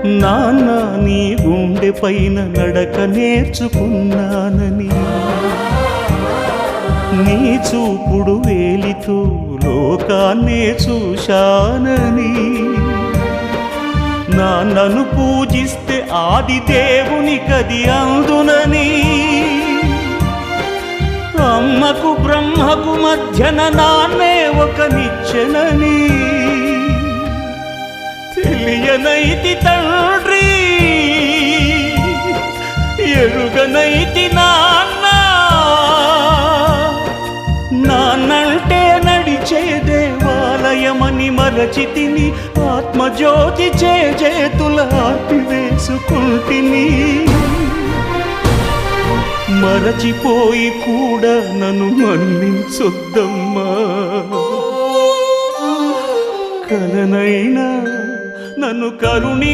నాన్న నీ గుండె పైన నడక నేర్చుకున్నానని, నీ చూపుడు వేలితో లోకాన్నే చూశానని, నాన్నను పూజిస్తే ఆది దేవుని కది అందునని, అమ్మకు బ్రహ్మకు మధ్యన నాన్నే ఒక నిచ్చెనని తెలియనైతి తండ్రి, ఎరుగనైతి నాన్న. నాన్నంటే నడిచే దేవాలయమని మరచితిని, ఆత్మజ్యోతి చేతుల ఆపివేసుకుంటిని. మరచిపోయి కూడా నన్ను మన్నించొద్దమ్మా, కలనైనా నన్ను కరుణి